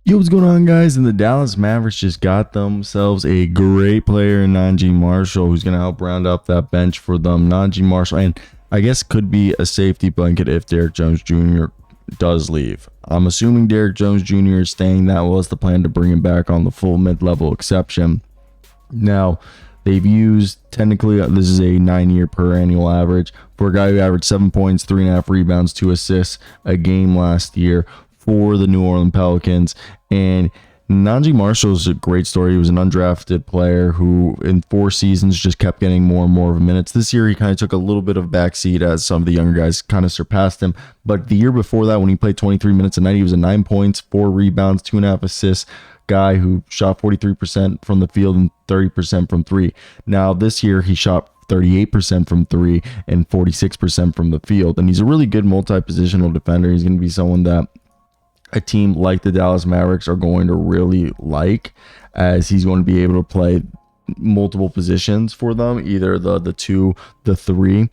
Yo, what's going on, guys? And the Dallas Mavericks just got themselves a great player in Naji Marshall, who's going to help round up that bench for them. Naji Marshall, and I guess could be a safety blanket if Derrick Jones Jr. does leave. I'm assuming Derrick Jones Jr. is staying. That was the plan, to bring him back on the full mid-level exception. Now, they've used, technically, this is a 9-year per annual average for a guy who averaged 7 points, 3.5 rebounds, 2 assists a game last year for the New Orleans Pelicans. And Naji Marshall is a great story. He was an undrafted player who in 4 seasons just kept getting more and more of minutes. This year he kind of took a little bit of backseat as some of the younger guys kind of surpassed him. But the year before that, when he played 23 minutes a night, he was a 9 points, 4 rebounds, 2.5 assists guy who shot 43% from the field and 30% from 3. Now this year he shot 38% from 3 and 46% from the field. And he's a really good multi-positional defender. He's going to be someone that a team like the Dallas Mavericks are going to really like, as he's going to be able to play multiple positions for them, either the 2, the 3,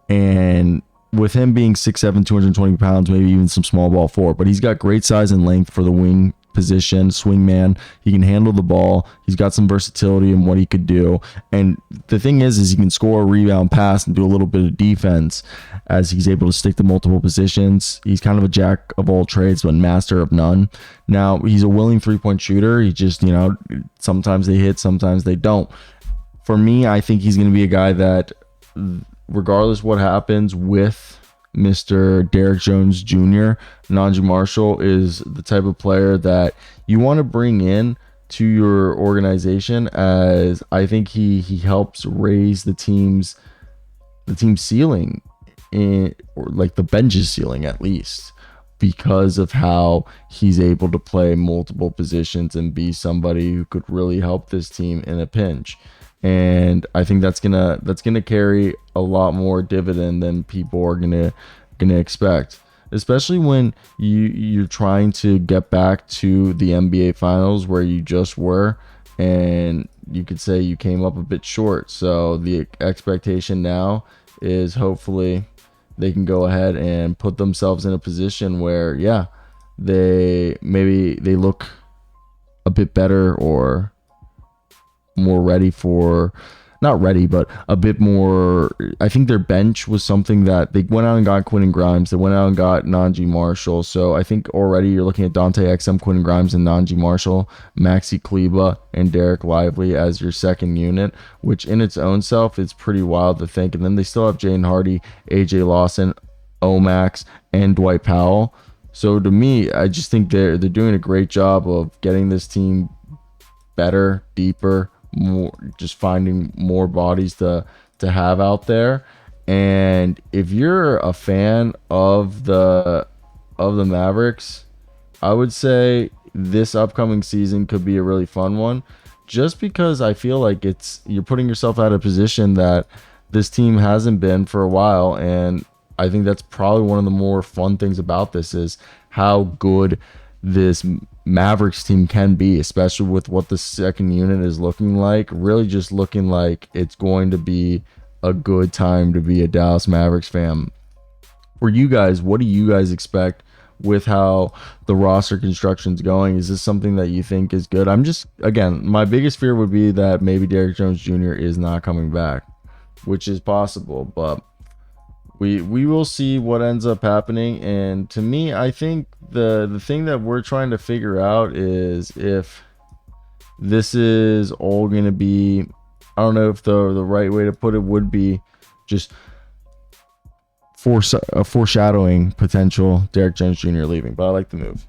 and with him being 6'7", 220 pounds, maybe even some small ball 4, but he's got great size and length for the wing position, swingman. He can handle the ball. He's got some versatility in what he could do. And the thing is he can score a rebound, pass, and do a little bit of defense, as he's able to stick to multiple positions. He's kind of a jack of all trades, but master of none. Now, he's a willing 3-point shooter. He just, sometimes they hit, sometimes they don't. For me, I think he's going to be a guy that, regardless what happens with Mr. Derrick Jones Jr., Naji Marshall is the type of player that you want to bring in to your organization, as I think he helps raise the team's ceiling, or like the bench's ceiling at least, because of how he's able to play multiple positions and be somebody who could really help this team in a pinch. And I think that's gonna carry a lot more dividend than people are gonna expect, especially when you're trying to get back to the NBA Finals where you just were, and you could say you came up a bit short. So the expectation now is hopefully they can go ahead and put themselves in a position where, they look a bit better, or more ready for, not ready, but a bit more. I think their bench was something that they went out and got Quentin Grimes. They went out and got Naji Marshall. So I think already you're looking at Dante Exum, Quentin Grimes, and Naji Marshall, Maxi Kleba, and Derek Lively as your second unit, which in its own self is pretty wild to think. And then they still have Jaden Hardy, AJ Lawson, Omax, and Dwight Powell. So to me, I just think they're doing a great job of getting this team better, deeper, more, just finding more bodies to have out there. And if you're a fan of the Mavericks, I would say this upcoming season could be a really fun one, just because I feel like you're putting yourself out of a position that this team hasn't been for a while. And I think that's probably one of the more fun things about this, is how good this Mavericks team can be, especially with what the second unit is looking like. Really just looking like it's going to be a good time to be a Dallas Mavericks fan. For you guys, what do you guys expect with how the roster construction's going? Is this something that you think is good? Again, my biggest fear would be that maybe Derrick Jones Jr. is not coming back, which is possible, but we will see what ends up happening. And to me, I think the thing that we're trying to figure out is if this is all going to be, I don't know if the right way to put it would be just foreshadowing potential Derrick Jones Jr. leaving, but I like the move.